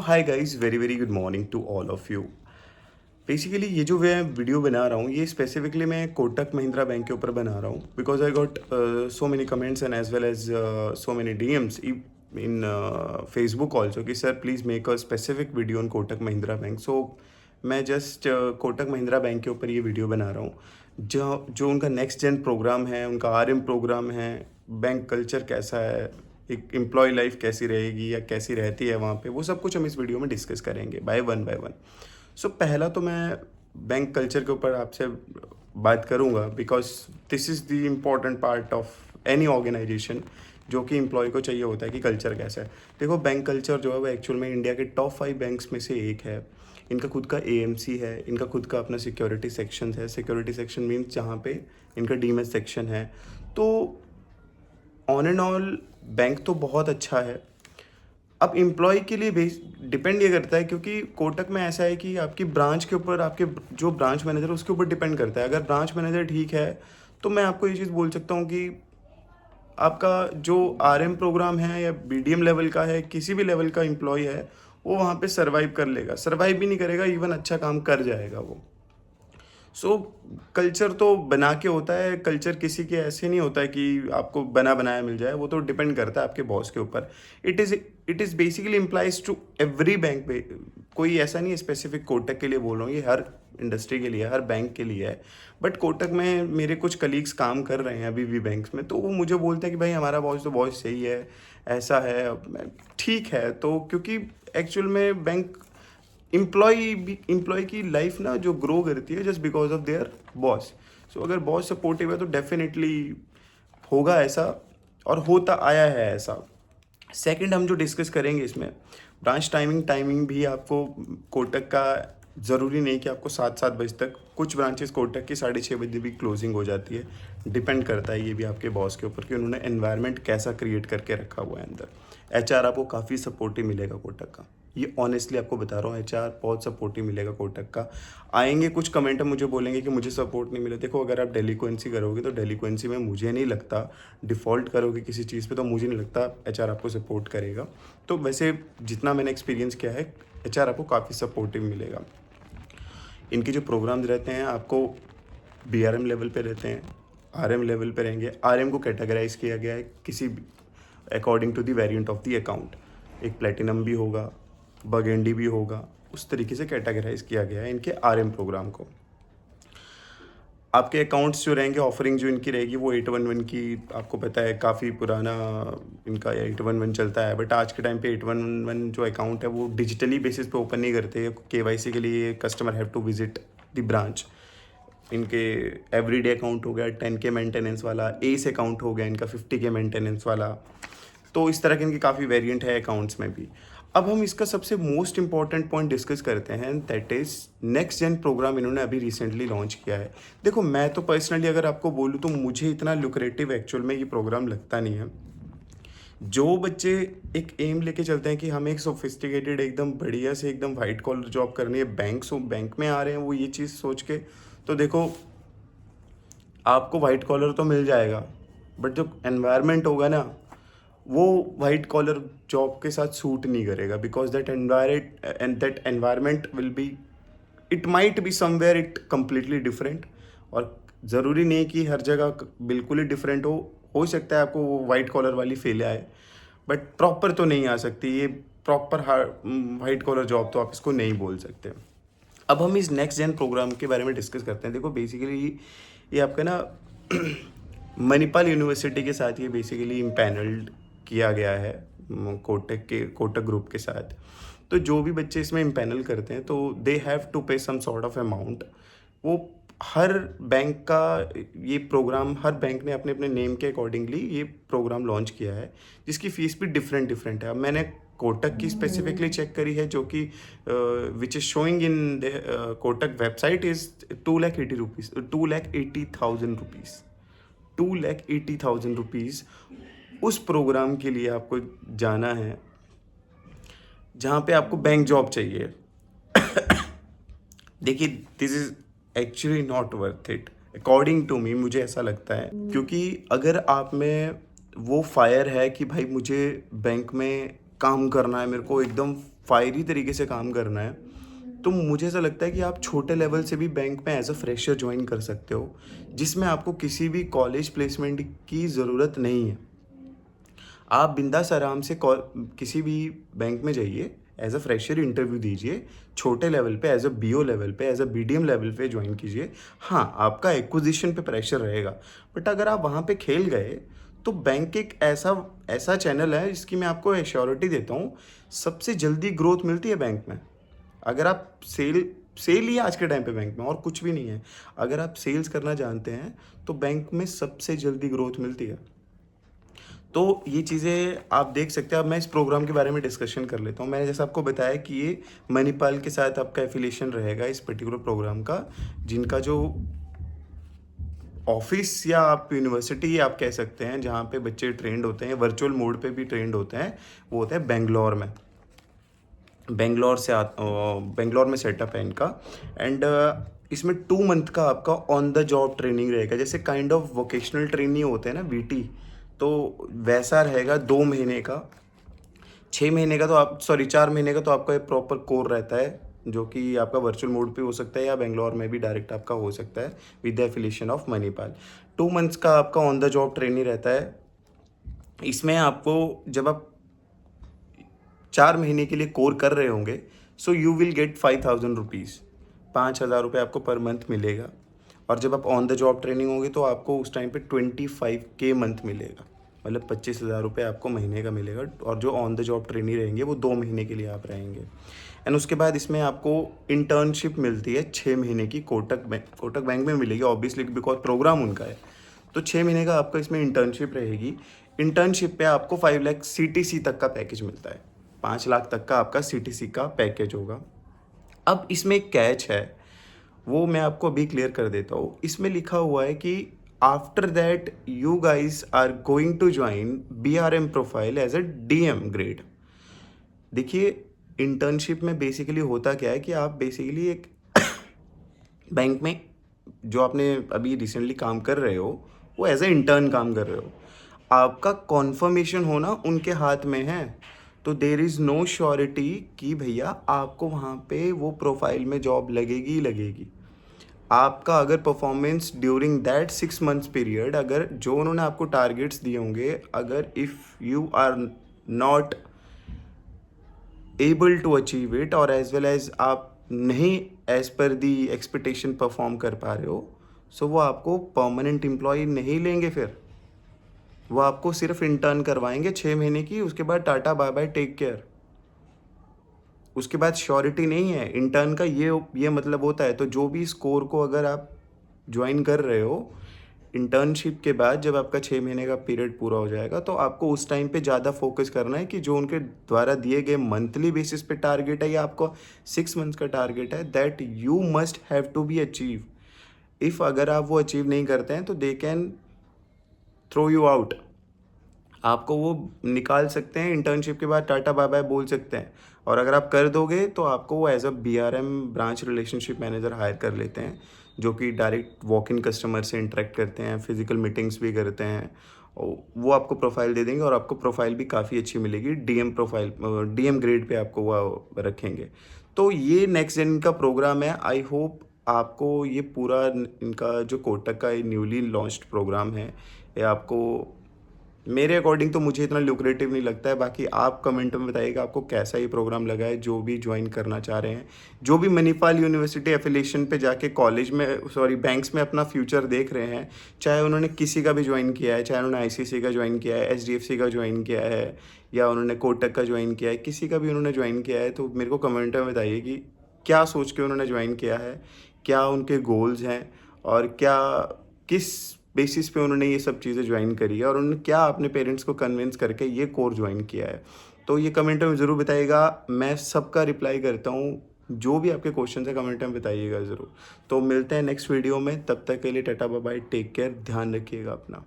Hi guys, very very good morning to all of you. Basically ये जो मैं video बना रहा हूँ ये स्पेसिफिकली मैं कोटक महिंद्रा बैंक के ऊपर बना रहा हूँ because I got so many comments and as well as so many DMs in Facebook also कि sir please make a specific video on Kotak Mahindra Bank. सो मैं जस्ट कोटक महिंद्रा बैंक के ऊपर ये वीडियो बना रहा हूँ। जो जो उनका नेक्स्ट जेन प्रोग्राम है, उनका आरएम प्रोग्राम है, बैंक कल्चर कैसा है, एक एम्प्लॉय लाइफ कैसी रहेगी या कैसी रहती है वहाँ पे, वो सब कुछ हम इस वीडियो में डिस्कस करेंगे बाय वन। सो पहला तो मैं बैंक कल्चर के ऊपर आपसे बात करूँगा because this is the important part of any organisation जो कि एम्प्लॉय को चाहिए होता है कि कल्चर कैसा है। देखो, बैंक कल्चर जो है वो एक्चुअल में इंडिया के टॉप 5 बैंक्स में से एक है। इनका खुद का एएमसी है, इनका खुद का अपना सिक्योरिटी सेक्शन है। सिक्योरिटी सेक्शन मीन्स जहाँ पे इनका डीमएस सेक्शन है। तो ऑन एंड ऑल बैंक तो बहुत अच्छा है। अब एम्प्लॉय के लिए बेस डिपेंड ये करता है क्योंकि कोटक में ऐसा है कि आपकी ब्रांच के ऊपर, आपके जो ब्रांच मैनेजर है उसके ऊपर डिपेंड करता है। अगर ब्रांच मैनेजर ठीक है तो मैं आपको ये चीज़ बोल सकता हूँ कि आपका जो आरएम प्रोग्राम है या बीडीएम लेवल का है, किसी भी लेवल का एम्प्लॉय है, वो वहाँ पे सर्वाइव कर लेगा। सर्वाइव भी नहीं करेगा, इवन अच्छा काम कर जाएगा वो। सो कल्चर तो बना के होता है। कल्चर किसी के ऐसे नहीं होता है कि आपको बना बनाया मिल जाए, वो तो डिपेंड करता है आपके बॉस के ऊपर। It is basically employees to every bank पे। कोई ऐसा नहीं है स्पेसिफिक कोटक के लिए बोल रहा हूँ, ये हर इंडस्ट्री के लिए, हर बैंक के लिए है। बट कोटक में मेरे कुछ कलीग्स काम कर रहे हैं अभी भी बैंक्स में, तो वो मुझे बोलते हैं कि भाई हमारा बॉस तो बहुत सही है, ऐसा है। ठीक है, तो क्योंकि एक्चुअल में बैंक एम्प्लॉय की लाइफ ना जो ग्रो करती है just because of their boss. सो अगर बॉस सपोर्टिव है तो डेफिनेटली होगा ऐसा, और होता आया है ऐसा। सेकंड हम जो डिस्कस करेंगे इसमें ब्रांच टाइमिंग भी आपको कोटक का ज़रूरी नहीं कि आपको 7 बजे तक, कुछ ब्रांचेस कोटक की 6:30 बजे भी क्लोजिंग हो जाती है। डिपेंड करता है ये भी आपके बॉस के ऊपर कि उन्होंने एनवायरनमेंट कैसा क्रिएट करके रखा हुआ है अंदर। एचआर आपको काफ़ी सपोर्टिव मिलेगा कोटक का, ये ऑनेस्टली आपको बता रहा हूँ। एचआर बहुत सपोर्टिव मिलेगा कोटक का। आएंगे कुछ कमेंट मुझे बोलेंगे कि मुझे सपोर्ट नहीं मिला। देखो, अगर आप डेलिक्वेंसी करोगे तो डेलिक्वेंसी में मुझे नहीं लगता, डिफ़ॉल्ट करोगे किसी चीज़ पे तो मुझे नहीं लगता एचआर आपको सपोर्ट करेगा। तो वैसे जितना मैंने एक्सपीरियंस किया है, एचआर आपको काफ़ी सपोर्टिव मिलेगा। इनके जो प्रोग्राम्स रहते हैं आपको बीआरएम लेवल पे रहते हैं, आरएम लेवल पे रहेंगे। आरएम को कैटेगराइज किया गया है किसी according to the variant of the account. एक प्लेटिनम भी होगा, बर्गेंडी भी होगा, उस तरीके से कैटेगराइज किया गया है इनके आरएम प्रोग्राम को। आपके अकाउंट्स जो रहेंगे, ऑफरिंग जो इनकी रहेगी वो 811 की, आपको पता है काफ़ी पुराना इनका 811 चलता है। बट आज के टाइम पे 811 जो अकाउंट है वो डिजिटली बेसिस पे ओपन नहीं करते। केवाईसी के लिए customer have to visit the branch. इनके एवरीडे अकाउंट हो गया 10 के मेंटेनेंस वाला, एस अकाउंट हो गया इनका 50 के मेंटेनेंस वाला। तो इस तरह के इनके काफ़ी वेरिएंट है अकाउंट्स में भी। अब हम इसका सबसे मोस्ट इंपॉर्टेंट पॉइंट डिस्कस करते हैं, that is next gen programme इन्होंने अभी रिसेंटली लॉन्च किया है। देखो, मैं तो पर्सनली अगर आपको बोलूँ तो मुझे इतना लुक्रेटिव एक्चुअल में ये प्रोग्राम लगता नहीं है। जो बच्चे एक एम लेके चलते हैं कि हमें एक सोफिस्टिकेटेड एकदम बढ़िया से एकदम वाइट कॉलर जॉब करनी है, बैंक में आ रहे हैं वो ये चीज़ सोच के, तो देखो आपको वाइट कॉलर तो मिल जाएगा बट जो एनवायरनमेंट होगा ना वो वाइट कॉलर जॉब के साथ सूट नहीं करेगा because that environment will be, it might be somewhere it completely different. और ज़रूरी नहीं कि हर जगह बिल्कुल ही डिफरेंट हो सकता है आपको वो वाइट कॉलर वाली फील आए बट प्रॉपर तो नहीं आ सकती ये। प्रॉपर वाइट कॉलर जॉब तो आप इसको नहीं बोल सकते। अब हम इस नेक्स्ट जेन प्रोग्राम के बारे में डिस्कस करते हैं। देखो, बेसिकली ये आपका ना मणिपाल यूनिवर्सिटी के साथ ये बेसिकली इम्पैनल्ड किया गया है, कोटक ग्रुप के साथ। तो जो भी बच्चे इसमें इम्पैनल करते हैं तो दे हैव टू पे सम सॉर्ट ऑफ अमाउंट। वो हर बैंक का ये प्रोग्राम, हर बैंक ने अपने अपने नेम के अकॉर्डिंगली ये प्रोग्राम लॉन्च किया है जिसकी फ़ीस भी डिफरेंट डिफरेंट है। अब मैंने कोटक की स्पेसिफिकली चेक करी है जो कि which is showing in Kotak website is 2,80,000 rupees, 2,80,000 rupees, 2,80,000 rupees. उस प्रोग्राम के लिए आपको जाना है जहाँ पे आपको बैंक जॉब चाहिए। देखिए, this is actually not worth it according to me, मुझे ऐसा लगता है। क्योंकि अगर आप में वो फायर है कि भाई मुझे बैंक में काम करना है, मेरे को एकदम फायरी तरीके से काम करना है, तो मुझे ऐसा लगता है कि आप छोटे लेवल से भी बैंक में एज अ फ्रेशर ज्वाइन कर सकते हो, जिसमें आपको किसी भी कॉलेज प्लेसमेंट की ज़रूरत नहीं है। आप बिंदास आराम से किसी भी बैंक में जाइए, एज अ फ्रेशर इंटरव्यू दीजिए, छोटे लेवल पे एज अ बीओ लेवल पे, एज अ बीडीएम लेवल पे ज्वाइन कीजिए। हाँ, आपका एक्विजिशन पे प्रेशर रहेगा, बट अगर आप वहाँ पे खेल गए तो बैंक एक ऐसा ऐसा चैनल है जिसकी मैं आपको एश्योरिटी देता हूँ, सबसे जल्दी ग्रोथ मिलती है बैंक में। अगर आप सेल ही है आज के टाइम पे बैंक में, और कुछ भी नहीं है। अगर आप सेल्स करना जानते हैं तो बैंक में सबसे जल्दी ग्रोथ मिलती है। तो ये चीज़ें आप देख सकते हैं। अब मैं इस प्रोग्राम के बारे में डिस्कशन कर लेता हूँ। मैंने जैसा आपको बताया कि ये मणिपाल के साथ आपका एफिलिएशन रहेगा इस पर्टिकुलर प्रोग्राम का, जिनका जो ऑफिस या आप यूनिवर्सिटी आप कह सकते हैं जहाँ पे बच्चे ट्रेंड होते हैं, वर्चुअल मोड पे भी ट्रेंड होते हैं, वो होता है बेंगलोर में। बेंगलोर में सेटअप है इनका। एंड इसमें 2 मंथ का आपका ऑन द जॉब ट्रेनिंग रहेगा, जैसे काइंड ऑफ वोकेशनल ट्रेनिंग होते हैं ना वीटी, तो वैसा रहेगा। 2 महीने का, 6 महीने का तो आप 4 महीने का तो आपका एक प्रॉपर कोर रहता है, जो कि आपका वर्चुअल मोड पे हो सकता है या बेंगलोर में भी डायरेक्ट आपका हो सकता है with the affiliation of Manipal. 2 months का आपका ऑन द जॉब ट्रेनिंग रहता है। इसमें आपको जब आप 4 महीने के लिए कोर कर रहे होंगे, so you will get 5,000 rupees, 5,000 रुपये आपको पर मंथ मिलेगा। और जब आप ऑन द जॉब ट्रेनिंग होंगे तो आपको उस टाइम पे 25K मंथ मिलेगा, मतलब 25,000 रुपये आपको महीने का मिलेगा। और जो ऑन द जॉब ट्रेनिंग रहेंगे वो 2 महीने के लिए आप रहेंगे। एंड उसके बाद इसमें आपको इंटर्नशिप मिलती है 6 महीने की, कोटक बैंक में मिलेगी ऑब्वियसली, बिकॉज प्रोग्राम उनका है। तो 6 महीने का आपका इसमें इंटर्नशिप रहेगी। इंटर्नशिप पे आपको 5 लाख CTC तक का पैकेज मिलता है, 5 लाख तक का आपका CTC का पैकेज होगा। अब इसमें एक कैच है, वो मैं आपको अभी क्लियर कर देता हूँ। इसमें लिखा हुआ है कि after that you guys are going to join BRM profile as a DM grade. देखिए, इंटर्नशिप में बेसिकली होता क्या है कि आप बेसिकली एक बैंक में जो आपने अभी रिसेंटली काम कर रहे हो, वो एज ए इंटर्न काम कर रहे हो। आपका कॉन्फर्मेशन होना उनके हाथ में है, तो देर इज़ नो श्योरिटी कि भैया आपको वहाँ पे वो प्रोफाइल में जॉब लगेगी ही लगेगी। आपका अगर performance during that 6 months period, अगर जो उन्होंने आपको टारगेट्स दिए होंगे, अगर if you are not able to achieve it, और एज वेल एज आप नहीं एज पर दी एक्सपेक्टेशन परफॉर्म कर पा रहे हो, सो वो आपको परमानेंट एम्प्लॉय नहीं लेंगे। फिर वो आपको सिर्फ इंटर्न करवाएंगे 6 महीने की, उसके बाद tata bye bye take care. उसके बाद श्योरिटी नहीं है इंटर्न का, ये मतलब होता है। तो जो भी स्कोर को अगर आप ज्वाइन कर रहे हो इंटर्नशिप के बाद, जब आपका 6 महीने का पीरियड पूरा हो जाएगा, तो आपको उस टाइम पे ज़्यादा फोकस करना है कि जो उनके द्वारा दिए गए मंथली बेसिस पे टारगेट है या आपको 6 मंथ्स का टारगेट है, that you must have to be achieve. If अगर आप वो अचीव नहीं करते हैं तो they can throw you out, आपको वो निकाल सकते हैं, इंटर्नशिप के बाद टाटा बाय बाय बोल सकते हैं। और अगर आप कर दोगे तो आपको वो as a BRM branch relationship manager hire कर लेते हैं, जो कि डायरेक्ट वॉक इन कस्टमर से इंटरेक्ट करते हैं, फिजिकल मीटिंग्स भी करते हैं। और वो आपको प्रोफाइल दे देंगे और आपको प्रोफाइल भी काफ़ी अच्छी मिलेगी, DM ग्रेड पे आपको वो रखेंगे। तो ये नेक्स्ट जेन का प्रोग्राम है। आई होप आपको ये पूरा इनका जो कोटक का न्यूली लॉन्च्ड प्रोग्राम है, ये आपको, मेरे अकॉर्डिंग तो मुझे इतना ल्यूक्रेटिव नहीं लगता है। बाकी आप कमेंट में बताइएगा आपको कैसा ये प्रोग्राम लगा है। जो भी ज्वाइन करना चाह रहे हैं, जो भी मणिपाल यूनिवर्सिटी एफिलिएशन पे जाके कॉलेज में बैंक्स में अपना फ्यूचर देख रहे हैं, चाहे उन्होंने किसी का भी ज्वाइन किया है, चाहे उन्होंने ICICI का ज्वाइन किया है, HDFC का ज्वाइन किया है, या उन्होंने कोटक का ज्वाइन किया है, किसी का भी उन्होंने ज्वाइन किया है, तो मेरे को कमेंट में बताइए कि क्या सोच के उन्होंने ज्वाइन किया है, क्या उनके गोल्स हैं, और क्या किस बेसिस पे उन्होंने ये सब चीज़ें ज्वाइन करी है, और उन्होंने क्या अपने पेरेंट्स को कन्विंस करके ये कोर ज्वाइन किया है। तो ये कमेंट में ज़रूर बताइएगा, मैं सबका रिप्लाई करता हूँ। जो भी आपके क्वेश्चन है कमेंट में बताइएगा ज़रूर। तो मिलते हैं नेक्स्ट वीडियो में, तब तक के लिए tata bye bye, take care, ध्यान रखिएगा अपना।